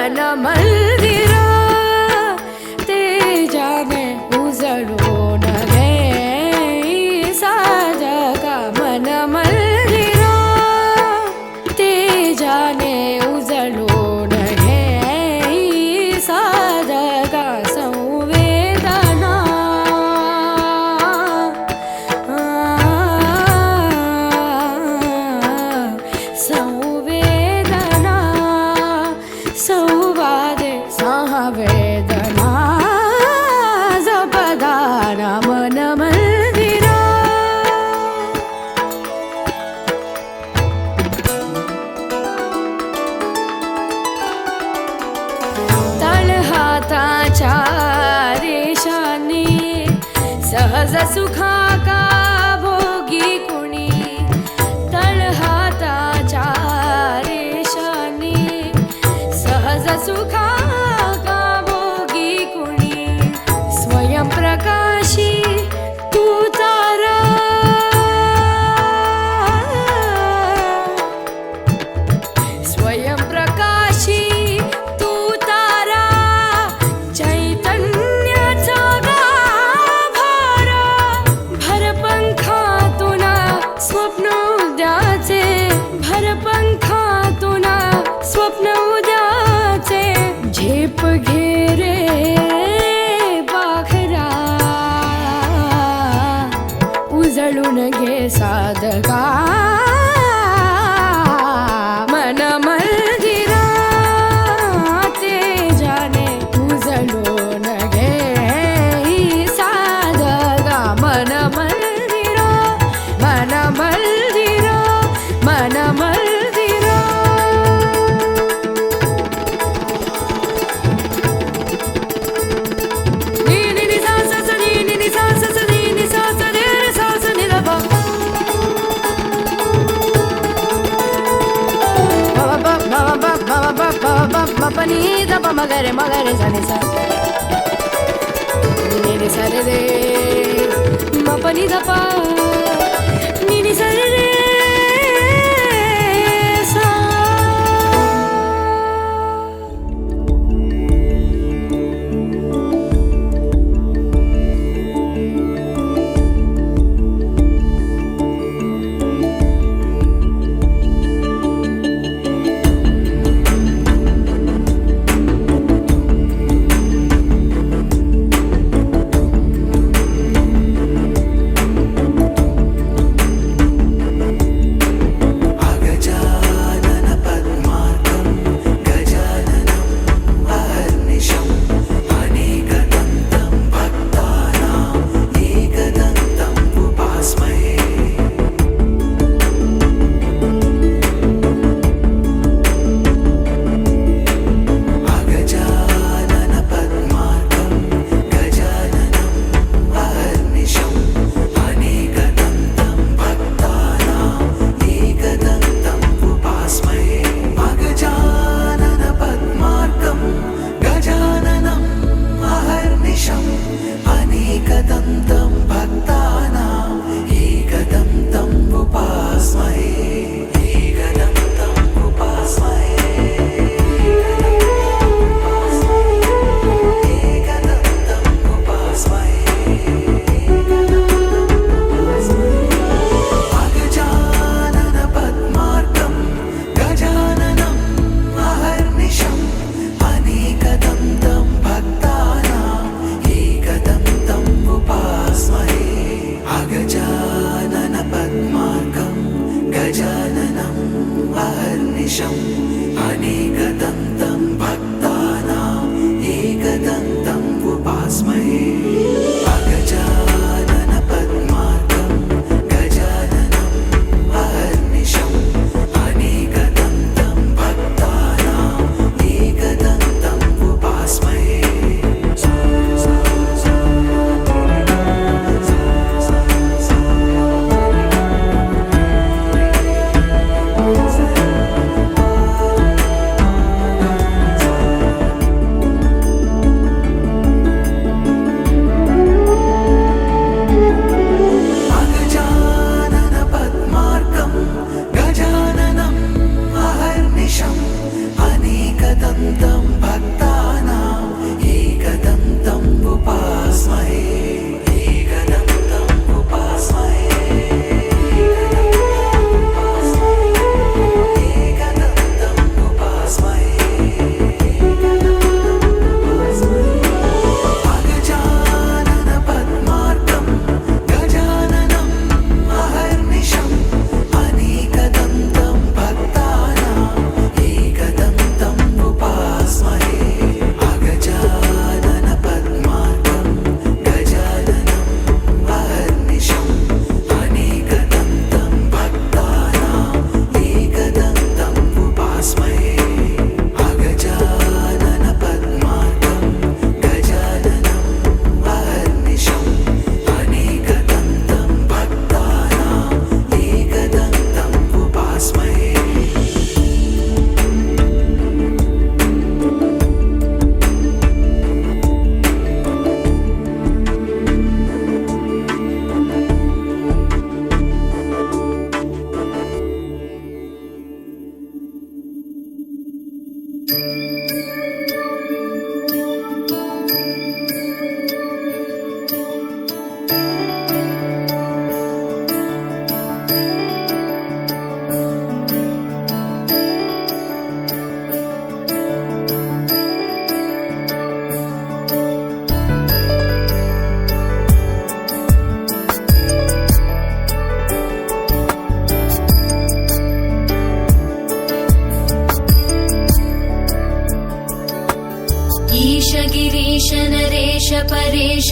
ಮಂದಿರ ತೇಜಾನೆ ಉಜಳೋ ನಗೆ ಸಾಜಗ ಮನ ಮಂದಿರ ತೇಜಾನೆ ಉಜಳೋ ನಗೆ ಸಾಜಗ ಸಂವೇದನಾ ಸಂವೇದನಾ ಸಂವಾದೆ ಸಹವೇದನಾ ಜಪದಾನ ಮನ ಮಂದಿರ तळहाताच्या रेषांनी सहज सुखाका भोगी कुणी तळहाताच्या रेषांनी सहज सुखाका भोगी कुणी स्वयं प्रकाशी तू तारा स्वयं प्रकाशी तू तारा चैतन्याचा गाभारा भरपंखातून स्वप्न उद्याचे भरपंखातून स्वप्न उद्याचे झेप घे रे पाखरा उजळून घे साधका मन मंदिरा तेजाने उजळून घे साधका मन मंदिरा मन मंदिरा मन मंदिरा नी नी नी सा सा सा नी नी नी सा सा सा नी नी सा सा रे रे सा सा नी दा बा ba ba ba ba ba ba ba ba ba pa ni da ba magare sa ni sa ni ni sa re re ma pa ni da pa ni ni sa re re sa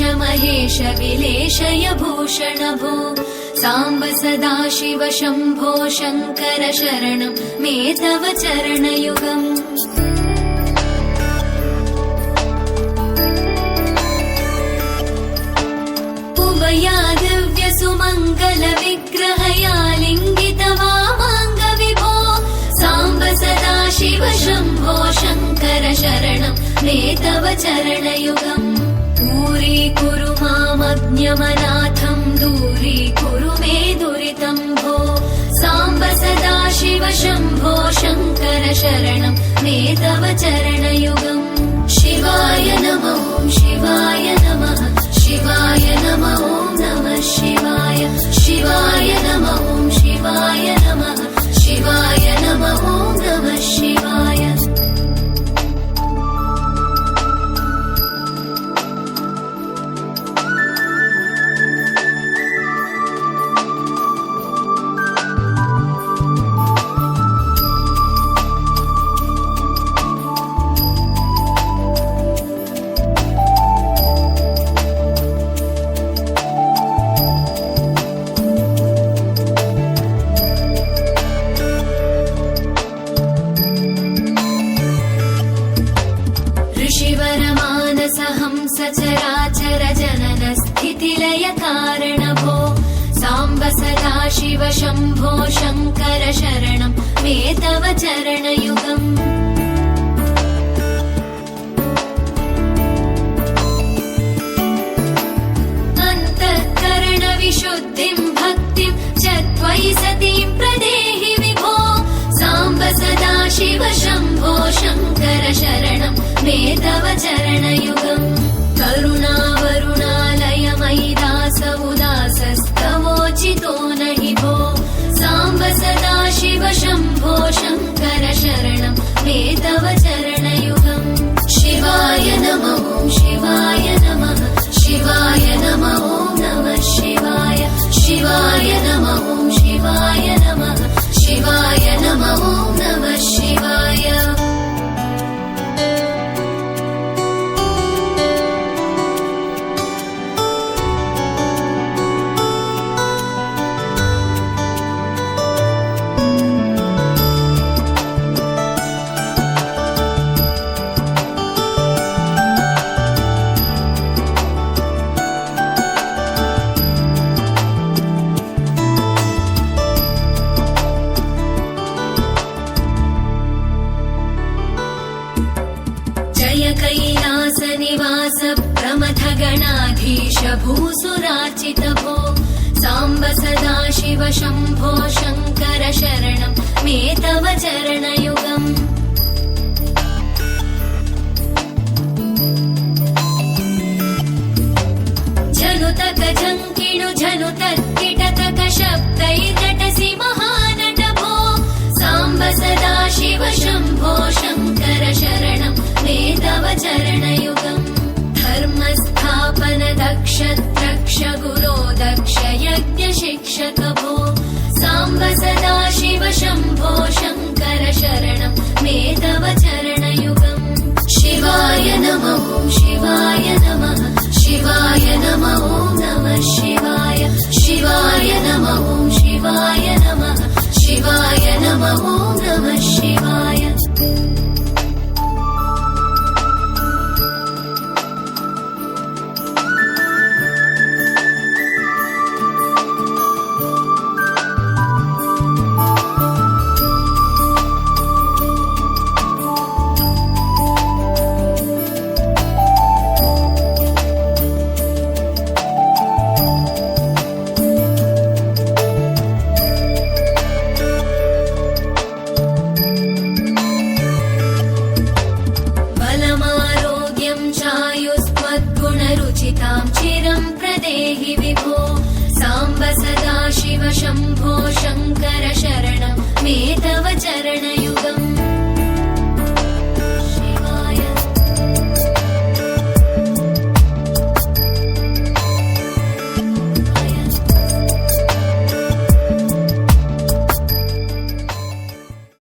Mahesh विलेशय Bhushan भो साम्ब सदाशिव शम्भो शङ्कर शरणं मे तव चरणयुगम् उमया दिव्यसुमङ्गल विग्रहया लिङ्गित वामाङ्ग विभो साम्ब सदाशिव शम्भो शङ्कर शरणं मे तव चरणयुगम् दूरीकुरु मामज्ञमनाथं दूरीकुरु मे दुरितं भो साम्ब सदाशिव शम्भो शङ्कर शरणं मे तव चरणयुगम् शिवाय नमः शिवाय नमः शिवाय नमः नमः शिवाय शिवाय नमः शिवाय नमः शिवाय नमः नमः शिवाय सचराचर जनन स्थितिलय कारण भो साम्ब सदाशिव शम्भो शङ्कर शरणं मे तव चरणयुगम् अन्तःकरण विशुद्धिं भक्तिं च त्वयि सतीं प्रदेहि विभो साम्ब सदाशिव शम्भो शङ्कर शरणं मे तव चरणयुगम् करुणावरुणालय मयि दास उदासस्तवोचितो नहि भो साम्ब सदाशिव शम्भो शङ्कर शरणं मे तव चरणयुगम् शिवाय नमः शिवाय नमः शिवाय नमः नमः शिवाय शिवाय नमः शिवाय नमः शिवाय नमः नमः शिवाय कैलासनिवास प्रमथ गणाधीश भूसुरार्चित भो साम्ब सदाशिव शम्भो शङ्कर शरणं मे तव चरणयुगम् जनुतक झङ्किणु झनुतत्किटतक शब्दैर्नटसि महानट भो साम्ब सदाशिव शम्भो शङ्कर शरणं मे तव चरणयुगम् धर्मस्थापन दक्ष द्रक्ष गुरो दक्ष यज्ञ शिक्षक भो साम्ब सदाशिव शम्भो शङ्कर शरणं मे तव चरणयुगम् शिवाय नमः शिवाय नमः शिवाय नमः नमः शिवाय शिवाय नमः शिवाय नमः शिवाय नमः नमः शिवाय चिरं प्रदेहि विभो साम्ब सदाशिव शम्भो शङ्कर शरणं मे तव चरण